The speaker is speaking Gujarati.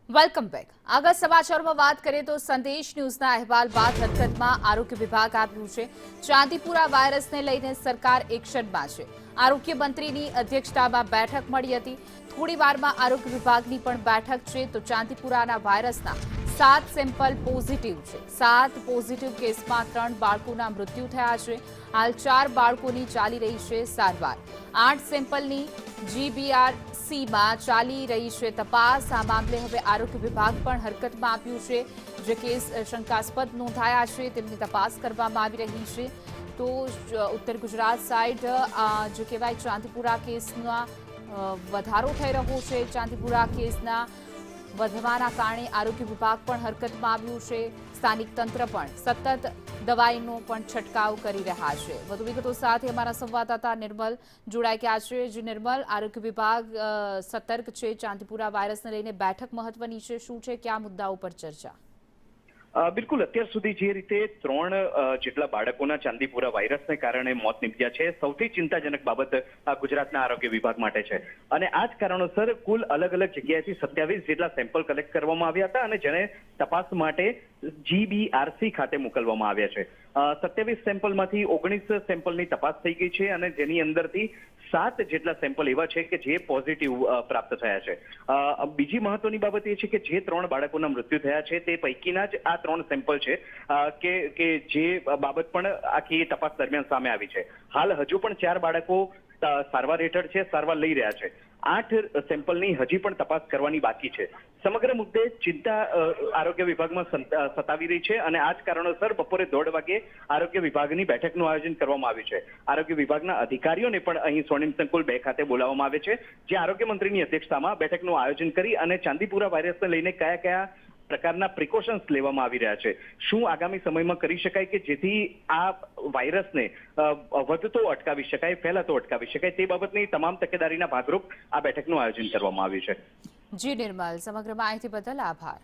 Welcome back. આગળ સમાચારોમાં વાત કરીએ તો સંદેશ ન્યૂઝના અહેવાલ બાદ હરકતમાં આરોગ્ય વિભાગ આવ્યું છે। ચાંદીપુરા વાયરસને લઈને સરકાર એક્શનમાં છે। આરોગ્ય મંત્રીની અધ્યક્ષતામાં બેઠક મળી હતી। થોડી વારમાં આરોગ્ય વિભાગની પણ બેઠક છે। તો ચાંદીપુરાના વાયરસના 7 સેમ્પલ પોઝિટિવ છે। 7 પોઝિટિવ કેસમાં 3 બાળકોના મૃત્યુ થયા છે। હાલ 4 બાળકોની ચાલી રહી છે સારવાર। 8 સેમ્પલની GBRCમાં ચાલી રહી છે તપાસ। આ મામલે હવે આરોગ્ય વિભાગ પણ હરકતમાં આવ્યું છે। જે કેસ શંકાસ્પદ નોંધાયા છે તેમની તપાસ કરવામાં આવી રહી છે। તો ઉત્તર ગુજરાત સાઈડ જે કહેવાય ચાંદીપુરા કેસમાં વધારો થઈ રહ્યો છે। ચાંદીપુરા કેસના વધવાના કારણે આરોગ્ય વિભાગ પણ હરકતમાં આવ્યું છે। સ્થાનિક તંત્ર પણ સતત દવાઈનો પણ છંટકાવ કરી રહ્યા છે। વધુ વિગતો સાથે અમારા સંવાદદાતા નિર્મલ જોડાઈ ગયા છે। જે નિર્મલ, આરોગ્ય વિભાગ સતર્ક છે, ચાંદીપુરા વાયરસને લઈને બેઠક મહત્વની છે, શું છે, કયા મુદ્દાઓ પર ચર્ચા? બિલકુલ, અત્યાર સુધી જે રીતે 3 જેટલા બાળકોના ચાંદીપુરા વાયરસને કારણે મોત નીપજ્યા છે, સૌથી ચિંતાજનક બાબત ગુજરાતના આરોગ્ય વિભાગ માટે છે। અને આ જ કારણોસર કુલ અલગ અલગ જગ્યાએથી 27 જેટલા સેમ્પલ કલેક્ટ કરવામાં આવ્યા હતા અને જેને તપાસ માટે GBRC ખાતે મોકલવામાં આવ્યા છે। 27 સેમ્પલમાંથી 19 સેમ્પલની તપાસ થઈ ગઈ છે અને જેની અંદરથી 7 જેટલા સેમ્પલ એવા છે કે જે પોઝિટિવ પ્રાપ્ત થયા છે। બીજી મહત્વની બાબત એ છે કે જે 3 બાળકોના મૃત્યુ થયા છે તે પૈકીના જ આ 3 સેમ્પલ છે કે જે બાબત પણ આખી તપાસ દરમિયાન સામે આવી છે। હાલ હજુ પણ 4 બાળકો સારવાર હેઠળ છે, સારવાર લઈ રહ્યા છે। 8 સેમ્પલની હજી પણ તપાસ કરવાની બાકી છે। સમગ્ર મુદ્દે ચિંતા આરોગ્ય વિભાગમાં સતાવી રહી છે અને આ જ કારણોસર બપોરે 1:30 વાગે આરોગ્ય વિભાગની બેઠકનું આયોજન કરવામાં આવ્યું છે। આરોગ્ય વિભાગના અધિકારીઓને પણ અહીં સ્વર્ણિમ સંકુલ 2 ખાતે બોલાવવામાં આવે છે, જે આરોગ્ય મંત્રીની અધ્યક્ષતામાં બેઠકનું આયોજન કરી અને ચાંદીપુરા વાયરસને લઈને કયા પ્રકારના પ્રિકોશન્સ લેવામાં આવી રહ્યા છે, શું આગામી સમયમાં કરી શકાય કે જેથી આ વાયરસને વધતો અટકાવી શકાય, ફેલાતો અટકાવી શકાય, તે બાબતની તમામ તકેદારીના ભાગરૂપ આ બેઠકનું આયોજન કરવામાં આવ્યું છે। જી નિર્મલ, સમગ્ર માહિતી બદલ આભાર।